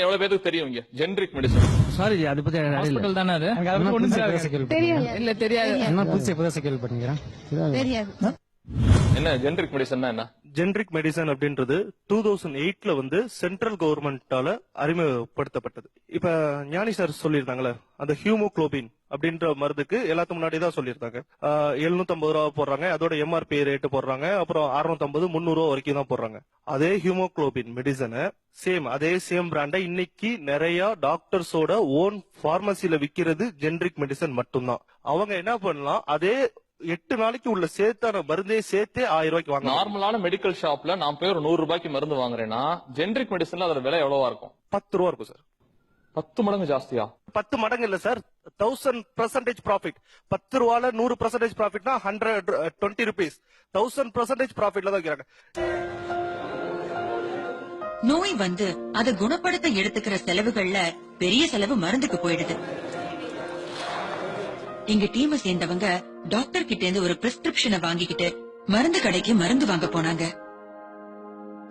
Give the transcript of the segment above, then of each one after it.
எவ்வளவு பேருக்கு தெரியும் இங்க ஜெனரிக் மெடிசன்? சாரி ஜி, அது பத்தி ஹாஸ்பிட்டல் தானே அது? தெரியும் இல்ல தெரியாது. என்ன புதுசு புதுசா கேள்விப்பட்டீங்க? தெரியாது. என்ன ஜெனரிக் மெடிசன் என்ன? ஜெனரிக் மெடிசன் அப்படின்றது 2008ல வந்து சென்ட்ரல் கவர்மெண்டால அறிமுகப்படுத்தப்பட்டது. இப்ப ஞானி சார் சொல்லியிருந்தாங்கல்ல, அந்த ஹியூமோகுளோபின் அப்படின்ற மருந்துக்கு எல்லாத்துக்கு முன்னாடி தான் சொல்லியிருந்தாங்க. 750 ரூபா போடுறாங்க, அதோட எம்ஆர்பி ரேட் போடுறாங்க, அப்புறம் 650 300 ரூபா வரைக்கும் தான் போடுறாங்க. அதே ஹியூமோகுளோபின் மெடிசனை சேம் பிராண்ட இன்னைக்கு நிறைய டாக்டர்ஸோட ஓன் பார்மசில விக்கிறது ஜெனரிக் மெடிசன் மட்டும்தான். அவங்க என்ன பண்ணலாம், அதே 8 நாளைக்கு உள்ள சேர்த்தான மருந்தே சேர்த்தே 1000 ரூபாய்க்கு வாங்க. நார்மலான மெடிக்கல் ஷாப்ல நான் போய் ஒரு 100 ரூபாய்க்கு மருந்து வாங்குறேன்னா ஜெனரிக் மெடிசன்ல அதோட விலை எவ்வளவா இருக்கும்? 10 ரூபா இருக்கும் சார். 10 மடங்கு ஜாஸ்தியா? 10 மடங்கு இல்ல சார், 1000% ப்ராஃபிட். 10 ரூபால 100% ப்ராஃபிட்னா 120 rupees. 1000% ப்ராஃபிட்ல தான் வைக்கிறாங்க. நோய் வந்து அதை குணப்படுத்த எடுத்துக்கிற செலவுகள்ல பெரிய செலவு மருந்துக்கு போயிடுது. எங்க டீமை சேர்ந்தவங்க டாக்டர் கிட்ட இருந்து ஒரு பிரிஸ்கிரிப்ஷனை வாங்கிக்கிட்டு மருந்து கடைக்கு மருந்து வாங்க போனாங்க.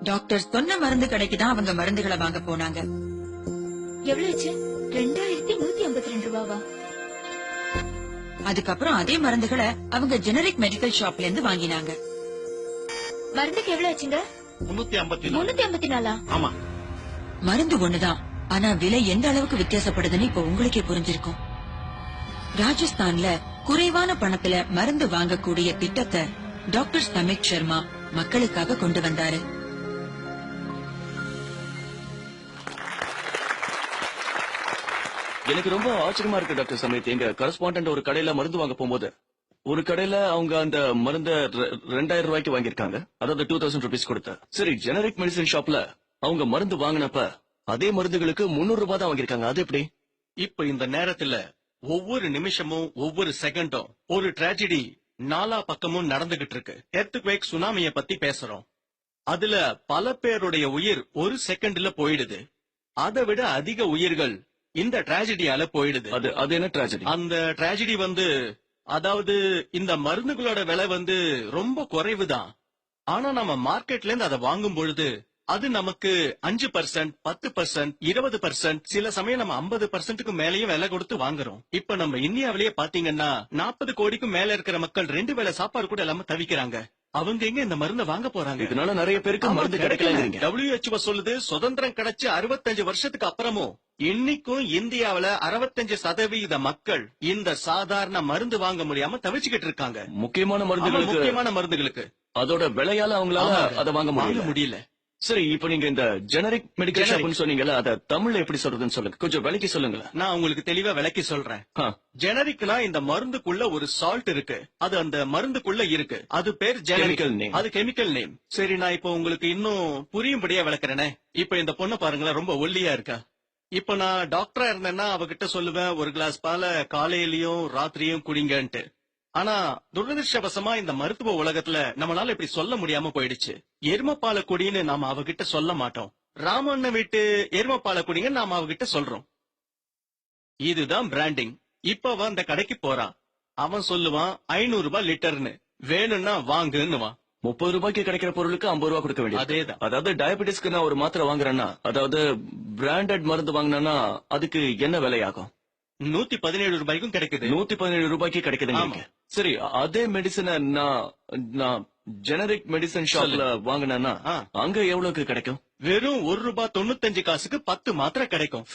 டாக்டர் சொன்ன மருந்து கடைக்கு தான் அவங்க மருந்துகளை வாங்க போனாங்க. எவ்வளவு 2152 ரூபாவா? அதுக்கப்புறம் அதே மருந்துகளை அவங்க ஜெனரிக் மெடிக்கல் ஷாப்ல இருந்து வாங்கினாங்க. மருந்துக்கு எவ்வளவு ஆச்சுங்க? 354. ஆமா, மருந்து ஒண்ணுதான், ஆனா விலை எந்த அளவுக்கு வித்தியாசப்படுதுன்னு இப்ப உங்களுக்கே புரிஞ்சிருக்கும். ராஜஸ்தான்ல குறைவான பணத்துல மருந்து வாங்கக்கூடிய திட்டத்தை டாக்டர் சமிக் சர்மா மக்களுக்காக கொண்டு வந்தாரு. எனக்கு ரொம்ப ஆச்சரியமா இருக்கு டாக்டர் சமித். எங்க கரஸ்பாண்டன்ட் ஒரு கடையில மருந்து வாங்க போகும்போது ஒரு கடையில அவங்க அந்த மருந்த 2000 ரூபாய்க்கு வாங்கியிருக்காங்க, அதாவது 2000 rupees கொடுத்த. சரி, ஜெனரிக் மெடிசன் ஷாப்ல அவங்க மருந்து வாங்கினப்ப அதே மருந்துகளுக்கு 300 ரூபாய் தான் வாங்கியிருக்காங்க. அது எப்படி? இப்ப இந்த நேரத்துல ஒவ்வொரு நிமிஷமும் ஒவ்வொரு செகண்டும் ஒரு டிராஜடி நாலா பக்கமும் நடந்துகிட்டு இருக்கு. எர்த்குவேக், சுனாமிய பத்தி பேசுறோம். அதுல பல பேருடைய உயிர் ஒரு செகண்ட்ல போயிடுது. அதை விட அதிக உயிர்கள் இந்த டிராஜடியால போயிடுது. அது என்ன டிராஜடி? அந்த டிராஜடி வந்து, அதாவது இந்த மருந்துகளோட விலை வந்து ரொம்ப குறைவுதான். ஆனா நம்ம மார்க்கெட்ல இருந்து அதை வாங்கும் பொழுது அது நமக்கு 5%, 10%, 20%, சில சமயம் நம்ம 50%க்கு மேலேயும் விலை கொடுத்து வாங்குறோம். இப்ப நம்ம இந்தியாவிலேயே பாத்தீங்கன்னா 40 கோடிக்கும் மேல இருக்கிற மக்கள் 2 வேளை சாப்பாடு கூட இல்லாம தவிக்கிறாங்க. அவங்க எங்க இந்த மருந்தை வாங்க போறாங்க? இதனால நிறைய பேருக்கு மருந்து கிடைக்கல. WHO சொல்லுது, சுதந்திரம் கிடைச்சு 65 வருஷத்துக்கு அப்புறமும் இன்னைக்கும் இந்தியாவில 65% மக்கள் இந்த சாதாரண மருந்து வாங்க முடியாம தவிச்சுக்கிட்டு இருக்காங்க. முக்கியமான மருந்துகளுக்கு அதோட விலையால அவங்களால அதை வாங்க முடியல. சரி, இப்ப நீங்க இந்த ஜெனரிக் மெடிக்கல் ஷாப்னு சொன்னீங்கல்ல, அத தமிழ்ல எப்படி சொல்றதுன்னு சொல்லுங்க, கொஞ்சம் விளக்கி சொல்லுங்களேன். நான் உங்களுக்கு தெளிவா விளக்கி சொல்றேன். ஜெனரிக்னா இந்த மருந்துக்குள்ள ஒரு சால்ட் இருக்கு, அது அந்த மருந்துக்குள்ள இருக்கு, அது பேர் ஜெனரிக்கல் நேம், அது கெமிக்கல் நேம். சரி, நான் இப்ப உங்களுக்கு இன்னும் புரியும்படியா விளக்குறேனே. இப்ப இந்த பொண்ணு பாருங்களேன், ரொம்ப ஒல்லியா இருக்கா. இப்ப நான் டாக்டரா இருந்தேன்னா அவகிட்ட சொல்லுவேன், ஒரு கிளாஸ் பால காலையிலயும் ராத்திரியும் குடிங்கன்ட்டு. ஆனா துரதிருஷ்டவசமா இந்த மருத்துவ உலகத்துல நம்மளால இப்படி சொல்ல முடியாம போயிடுச்சு. எருமப்பால குடின்னு நாம அவகிட்ட சொல்ல மாட்டோம். ராமண்ண வீட்டு எருமப்பால குடிங்க நாம அவகிட்ட சொல்றோம். இதுதான் பிராண்டிங். இப்ப அவன் அந்த கடைக்கு போறான், அவன் சொல்லுவான் 500 ரூபாய் லிட்டர்னு, வேணும்னா வாங்குன்னுவான். 30 ரூபாய்க்கு கிடைக்கிற பொருளுக்கு 50 ரூபாய் கொடுக்க வேண்டியது. அதேதான். அதாவது டயபெட்டிஸ்க்கு நான் ஒரு மாத்திரை வாங்குறேன்னா, அதாவது பிராண்டட் மருந்து வாங்கினா அதுக்கு என்ன விலையாகும்? 117 ரூபாய்க்கும் கிடைக்குது. 117 ரூபாய்க்கு கிடைக்குதுங்க. சரி, அதே மெடிசனை நான் ஜெனரிக் மெடிசன் ஷாப்ல வாங்கினா அங்க எவ்வளவுக்கு கிடைக்கும்? வெறும் 1 ரூபாய் 95 காசுக்கு 10 மாத்திரை கிடைக்கும்.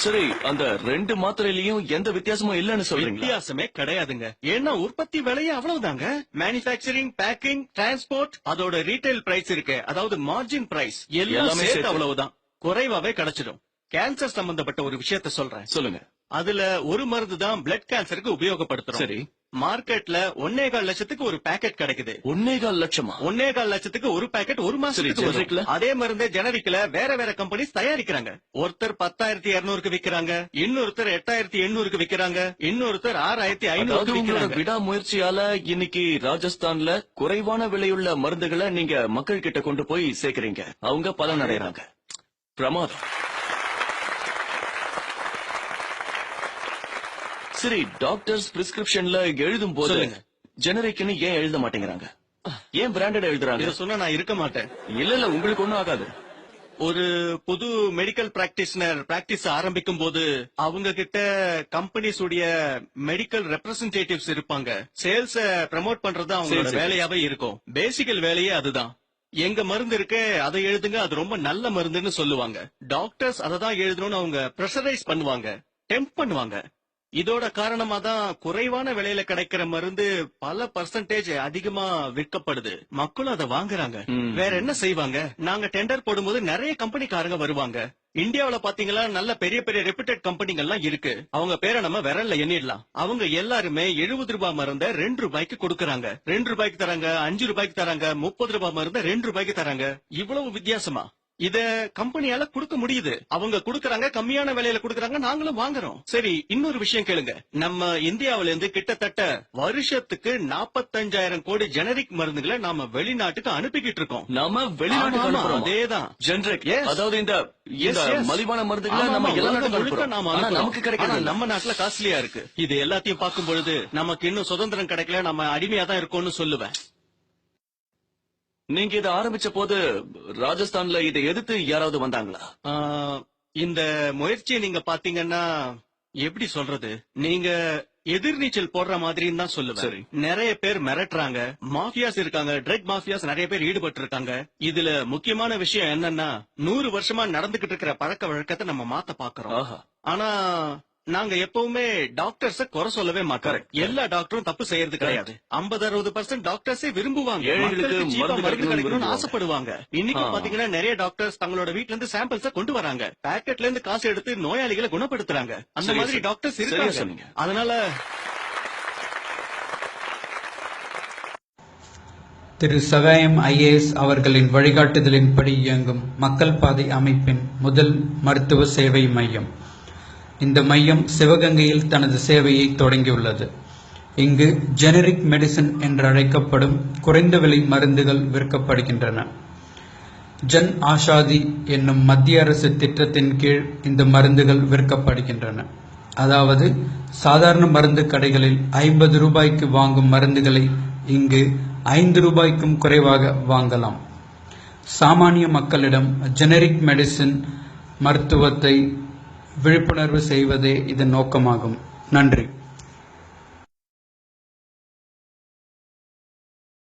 சரி, அந்த 2 மாத்திரையிலயும் எந்த வித்தியாசமும் இல்லன்னு சொல்றீங்க? வித்தியாசமே கிடையாதுங்க. ஏன்னா உற்பத்தி விலையே அவ்வளவுதாங்க. மேனுபேக்சரிங், பேக்கிங், டிரான்ஸ்போர்ட், அதோட ரீட்டைல் பிரைஸ் இருக்கு, அதாவது மார்ஜின் பிரைஸ் எல்லாமே சேர்த்து அவ்வளவுதான். குறைவாவே கிடைச்சிடும். கேன்சர் சம்பந்தப்பட்ட ஒரு விஷயத்த சொல்றேன், சொல்லுங்க. அதுல ஒரு மருந்து தான் பிளட் கேன்சருக்கு உபயோகப்படுத்துறோம். சரி, மார்க்கெட்ல 1.25 லட்சத்துக்கு ஒரு பாக்கெட் கிடைக்குது. 1.25 லட்சமா? 1.25 லட்சத்துக்கு ஒரு பாக்கெட் ஒரு மாசத்துக்கு வரும். அதே மருந்து ஜெனரிக்ல வேற வேற கம்பெனிஸ் தயாரிக்கிறாங்க. ஒருத்தர் 10,200க்கு விக்கிறாங்க, இன்னொருத்தர் 8,800க்கு விக்கிறாங்க, இன்னொருத்தர் 6,500க்கு விக்கிறாங்க. விடாமுயற்சியால இன்னைக்கு ராஜஸ்தான்ல குறைவான விலையுள்ள மருந்துகளை நீங்க மக்கள் கிட்ட கொண்டு போய் சேர்க்கிறீங்க, அவங்க பலன் அடைறாங்க. பிரமாதம். சரி, டாக்டர்ஸ் பிரிஸ்கிரிப்ஷன்ல எழுதும் போது ஜெனரிக்னு ஏன் எழுத மாட்டேங்கிறாங்க? ஏன் பிராண்டட் எழுதுறாங்க? இத சொன்னா நான் இருக்க மாட்டேன். இல்ல உங்களுக்கு ஒண்ணும் ஆகாது. ஒரு புது மெடிக்கல் பிராக்டிஷனர் பிராக்டிஸ் ஆரம்பிக்கும் போது அவங்க கிட்ட கம்பெனிஸ் உடைய மெடிக்கல் ரெப்ரசன்டேட்டிவ்ஸ் இருப்பாங்க. சேல்ஸ ப்ரமோட் பண்றது அவங்களோட வேலையாவே இருக்கும். பேசிக்கல் வேலையே அதுதான். எங்க மருந்து இருக்கு அதை எழுதுங்க, அது ரொம்ப நல்ல மருந்துன்னு சொல்லுவாங்க. டாக்டர்ஸ் அதை தான் எழுதணும்னு அவங்க பிரஷரைஸ் பண்ணுவாங்க, டெம்ப் பண்ணுவாங்க. இதோட காரணமா தான் குறைவான விலையில கிடைக்கிற மருந்து பல பர்சன்டேஜ் அதிகமா விற்கப்படுது. மக்களும் அதை வாங்குறாங்க. வேற என்ன செய்வாங்க? நாங்க டெண்டர் போடும்போது நிறைய கம்பெனிக்காரங்க வருவாங்க. இந்தியாவில பாத்தீங்களா நல்ல பெரிய பெரிய ரெப்யூட்டட் கம்பெனிகள்லாம் இருக்கு. அவங்க பேரை நம்ம விரல்ல எண்ணிடலாம். அவங்க எல்லாருமே 70 ரூபாய் மருந்த 2 ரூபாய்க்கு கொடுக்கறாங்க. 2 ரூபாய்க்கு தராங்க, 5 ரூபாய்க்கு தராங்க, 30 ரூபாய் மருந்த 2 ரூபாய்க்கு தராங்க. இவ்வளவு வித்தியாசமா இத கம்பெனியால கொடுக்க முடியுது. அவங்க கொடுக்கறாங்க, கம்மியான விலையில கொடுக்கறாங்க, நாங்களும் வாங்குறோம். சரி, இன்னொரு விஷயம் கேளுங்க. நம்ம இந்தியாவில இருந்து கிட்டத்தட்ட வருஷத்துக்கு 45,000 கோடி ஜெனரிக் மருந்துகளை நாம வெளிநாட்டுக்கு அனுப்பிக்கிட்டு இருக்கோம். நாம வெளிநாட்டுக்கு அனுப்புறோம். அதேதான் ஜெனரிக், அதாவது இந்த மலிவான மருந்துகளை நம்ம எல்லா நாட்டுக்கும் அனுப்புறோம். ஆனா நமக்கு கிடைக்கிறது நம்ம நாட்டுல காஸ்ட்லியா இருக்கு. இது எல்லாத்தையும் பார்க்கும் பொழுது நமக்கு இன்னும் சுதந்திரம் கிடைக்கல, நம்ம அடிமையா தான் இருக்கோம்னு சொல்லுவேன். நீங்க இதை ஆரம்பிச்ச போது ராஜஸ்தான்ல இதை எதிர்த்து யாராவது வந்தாங்களா? இந்த முயற்சியை நீங்க பாத்தீங்கன்னா எப்படி சொல்றது, நீங்க எதிர்நீச்சல் போடுற மாதிரின்னு தான் சொல்லுவேன். நிறைய பேர் மிரட்டுறாங்க, மாஃபியாஸ் இருக்காங்க, ட்ரக் மாஃபியாஸ் நிறைய பேர் ஈடுபட்டு இருக்காங்க. இதுல முக்கியமான விஷயம் என்னன்னா 100 வருஷமா நடந்துகிட்டு இருக்கிற பழக்க வழக்கத்தை நம்ம மாத்த பாக்குறோம். ஆனா நாங்க எப்பவுமே டாக்டர்ஸ குறை சொல்லவே மாட்டோம். எல்லா டாக்டரும் தப்பு செய்யறது கிடையாது. 50-60% டாக்டர்ஸே விரும்புவாங்க, ஏழைகளுக்கு மருந்து கிடைக்கணும்னு ஆசைப்படுவாங்க. இன்னைக்கு பாத்தீங்கன்னா நிறைய டாக்டர்ஸ் தங்களோட வீட்ல இருந்து சாம்பிள்ஸ கொண்டு வராங்க, பேக்கெட்ல இருந்து காசு எடுத்து நோயாளிகளை குணப்படுத்துறாங்க. அந்த மாதிரி டாக்டர்ஸ் இருக்காங்க. அதனால திரு சகாயம் ஐஏஎஸ் அவர்களின் வழிகாட்டுதலின்படி இயங்கும் மக்கள் பாதை அமைப்பின் முதல் மருத்துவ சேவை மையம். இந்த மையம் சிவகங்கையில் தனது சேவையை தொடங்கியுள்ளது. இங்கு ஜெனரிக் மெடிசின் என்றழைக்கப்படும் குறைந்த விலை மருந்துகள் விற்கப்படுகின்றன. ஜன் ஆஷாதி என்னும் மத்திய அரசு திட்டத்தின் கீழ் இந்த மருந்துகள் விற்கப்படுகின்றன. அதாவது சாதாரண மருந்து கடைகளில் 50 ரூபாய்க்கு வாங்கும் மருந்துகளை இங்கு 5 ரூபாய்க்கும் குறைவாக வாங்கலாம். சாமானிய மக்களிடம் ஜெனரிக் மெடிசின் மருத்துவத்தை விழிப்புணர்வு செய்வதே இதன் நோக்கமாகும். நன்றி.